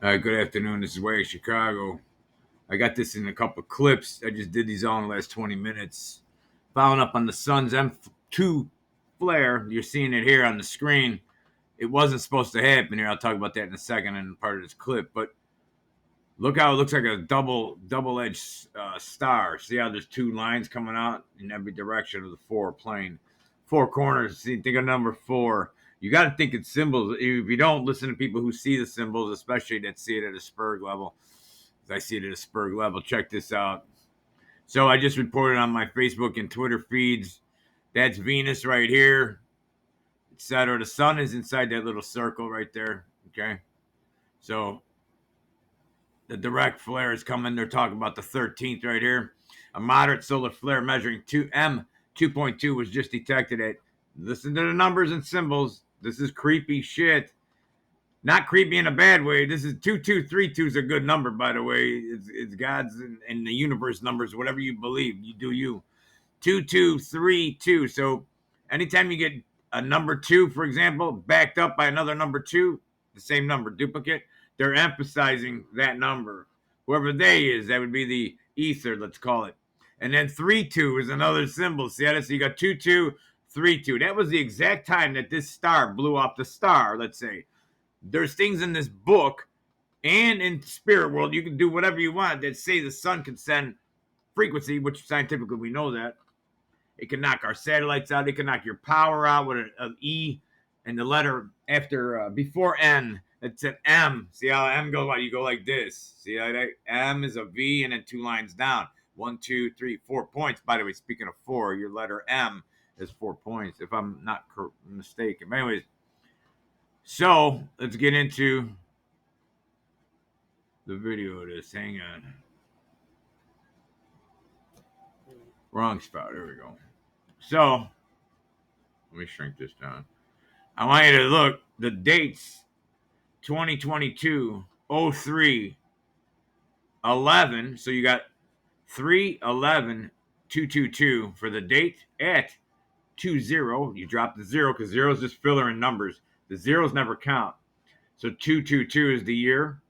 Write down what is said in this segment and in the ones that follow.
Good afternoon. This is Way Chicago. I got this in a couple of clips. I just did these all in the last 20 minutes. Following up on the Sun's M2 flare, you're seeing it here on the screen. It wasn't supposed to happen here. I'll talk about that in a second in part of this clip. But look how it looks like a double-edged star. See how there's two lines coming out in every direction of the four corners. See, think of number 4. You got to think in symbols. If you don't, listen to people who see the symbols, especially that see it at a Spurg level. I see it at a Spurg level. Check this out. So I just reported on my Facebook and Twitter feeds. That's Venus right here, etc. The sun is inside that little circle right there. Okay. So the direct flare is coming. They're talking about the 13th right here. A moderate solar flare measuring 2.2 was just detected at, listen to the numbers and symbols. This is creepy shit. Not creepy in a bad way. This is 2232 is a good number, by the way. It's God's and the universe numbers, whatever you believe. You do you. 2232. So anytime you get a number 2, for example, backed up by another number 2, the same number, duplicate, they're emphasizing that number. Whoever they is, that would be the ether, let's call it. And then 32 is another symbol. See how? So you got 2232. That was the exact time that this star blew off the star, let's say. There's things in this book and in spirit world, you can do whatever you want, that say the sun can send frequency, which scientifically we know that. It can knock our satellites out. It can knock your power out with an E and the letter after, before N. It's an M. See how M goes? You go like this. See how that M is a V and then 2 lines down. 1, 2, 3, 4 points. By the way, speaking of 4, your letter M is 4 points, if I'm not mistaken. But anyways, so let's get into the video of this. Hang on. Wrong spot. There we go. So let me shrink this down. I want you to look the dates: 2022 03 11. So you got 3/11 222 for the date at 20. You drop the 0 because 0 is just filler in numbers. The zeros never count. So 222 is the year.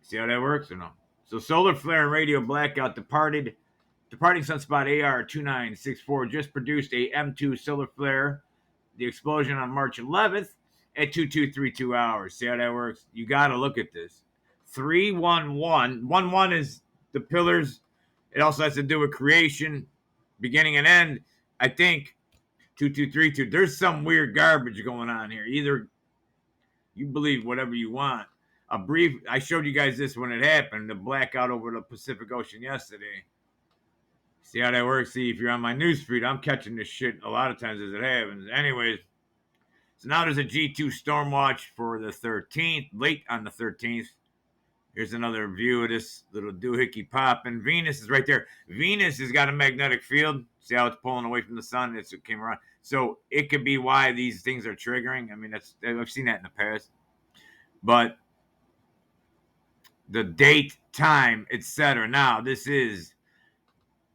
See how that works or no? So solar flare and radio blackout departing sunspot AR 2964 just produced a M2 solar flare. The explosion on March 11th at 2232 hours. See how that works? You got to look at this. 311. 11 is the pillars. It also has to do with creation, beginning and end. I think 2232. There's some weird garbage going on here. Either you believe whatever you want. I showed you guys this when it happened, the blackout over the Pacific Ocean yesterday. See how that works? See, if you're on my newsfeed, I'm catching this shit a lot of times as it happens. Anyways, so now there's a G2 storm watch for the 13th, late on the 13th. Here's another view of this little doohickey popping. Venus is right there. Venus has got a magnetic field. See how it's pulling away from the sun? It came around. So it could be why these things are triggering. I mean, I've seen that in the past. But the date, time, etc. Now, this is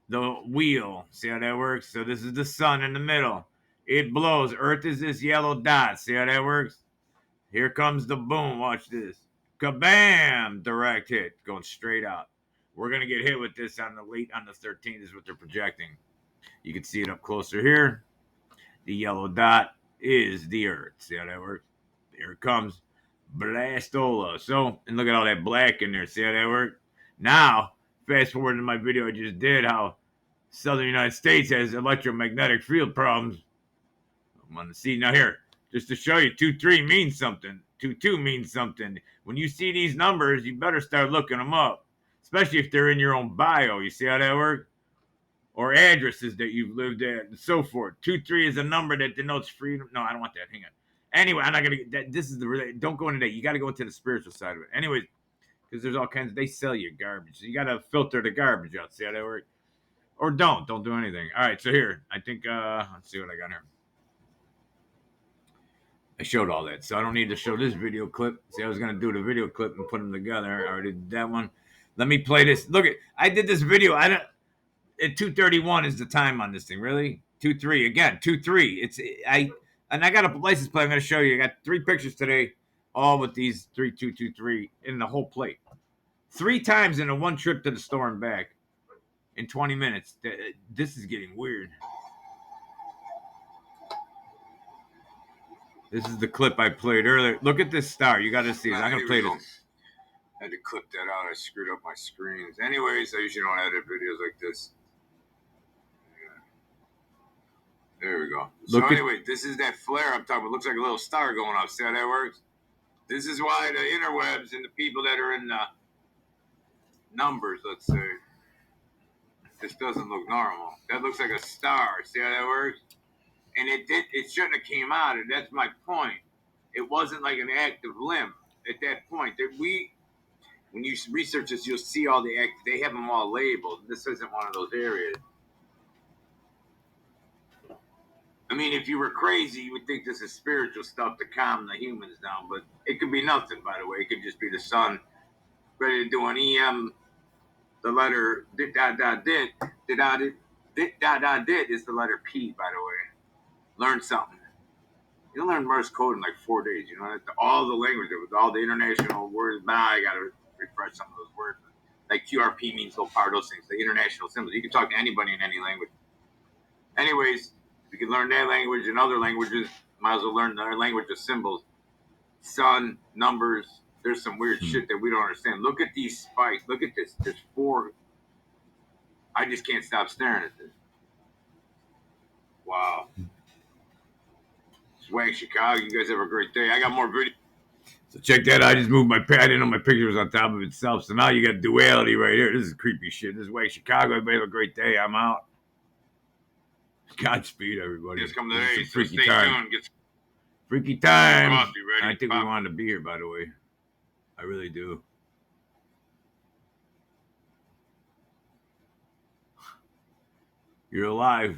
the wheel. See how that works? So this is the sun in the middle. It blows. Earth is this yellow dot. See how that works? Here comes the boom. Watch this. Kabam! Direct hit. Going straight out. We're going to get hit with this on the 13th is what they're projecting. You can see it up closer here. The yellow dot is the Earth. See how that works? Here it comes. Blastola. So, and look at all that black in there. See how that worked? Now, fast forward to my video I just did, how Southern United States has electromagnetic field problems. I'm on the sea. Now here, just to show you, 2-3 means something. 2-2 means something. When you see these numbers, you better start looking them up, especially if they're in your own bio. You see how that works? Or addresses that you've lived at and so forth. 2-3 is a number that denotes freedom. No, I don't want that. Hang on. Anyway, I'm not going to, this is don't go into that. You got to go into the spiritual side of it. Anyways, because there's all kinds, they sell you garbage. So you got to filter the garbage out. See how that works? Or don't do anything. All right, so here, I think, let's see what I got here. I showed all that, so I don't need to show this video clip. See, I was going to do the video clip and put them together. I already did that one. Let me play this. Look, I did this video. At 2:31 is the time on this thing. Really? 2-3. Again, 2-3. And I got a license plate I'm going to show you. I got 3 pictures today all with these 3223 in the whole plate. 3 times in a one trip to the store and back in 20 minutes. This is getting weird. This is the clip I played earlier. Look at this star. You got to see this. I'm going to play this. I had to clip that out. I screwed up my screens. Anyways, I usually don't edit videos like this. There we go. So anyway, this is that flare I'm talking about. It looks like a little star going off. See how that works? This is why the interwebs and the people that are in numbers, let's say, this doesn't look normal. That looks like a star. See how that works? And it shouldn't have came out, and that's my point. It wasn't like an active limb at that point. When you research this, you'll see all the they have them all labeled. This isn't one of those areas. I mean, if you were crazy, you would think this is spiritual stuff to calm the humans down, but it could be nothing, by the way. It could just be the sun ready to do an EM. The letter dit dot dot dit dit dot dit is the letter P, by the way. Learn something. You'll learn Morse code in like 4 days. You know, all the language, all the international words. Now I got to refresh some of those words. Like QRP means low power, those things, the international symbols. You can talk to anybody in any language. Anyways, you can learn that language and other languages. Might as well learn their language of symbols. Sun, numbers. There's some weird shit that we don't understand. Look at these spikes. Look at this. There's 4. I just can't stop staring at this. Wow. Swag Chicago. You guys have a great day. I got more videos. So check that out. I just moved my pad. I didn't know my picture was on top of itself. So now you got duality right here. This is creepy shit. This is Swag Chicago. Everybody have a great day. I'm out. Godspeed, everybody. Just come today. So freaky stay time. tuned. Freaky time. Coffee ready. I think we wanted to be here, by the way. I really do. You're alive.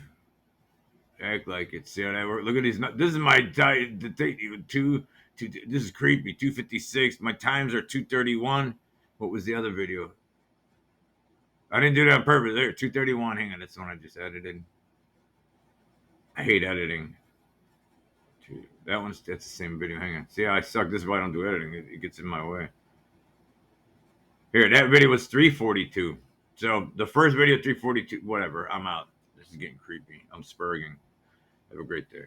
Act like it. See how that works? Look at these. This is my time. This is creepy. 256. My times are 231. What was the other video? I didn't do that on purpose. There, 231. Hang on, that's the one I just edited. I hate editing. That's the same video. Hang on. See how I suck? This is why I don't do editing. It gets in my way. Here, that video was 342. So the first video, 342. Whatever. I'm out. This is getting creepy. I'm spurging. Have a great day.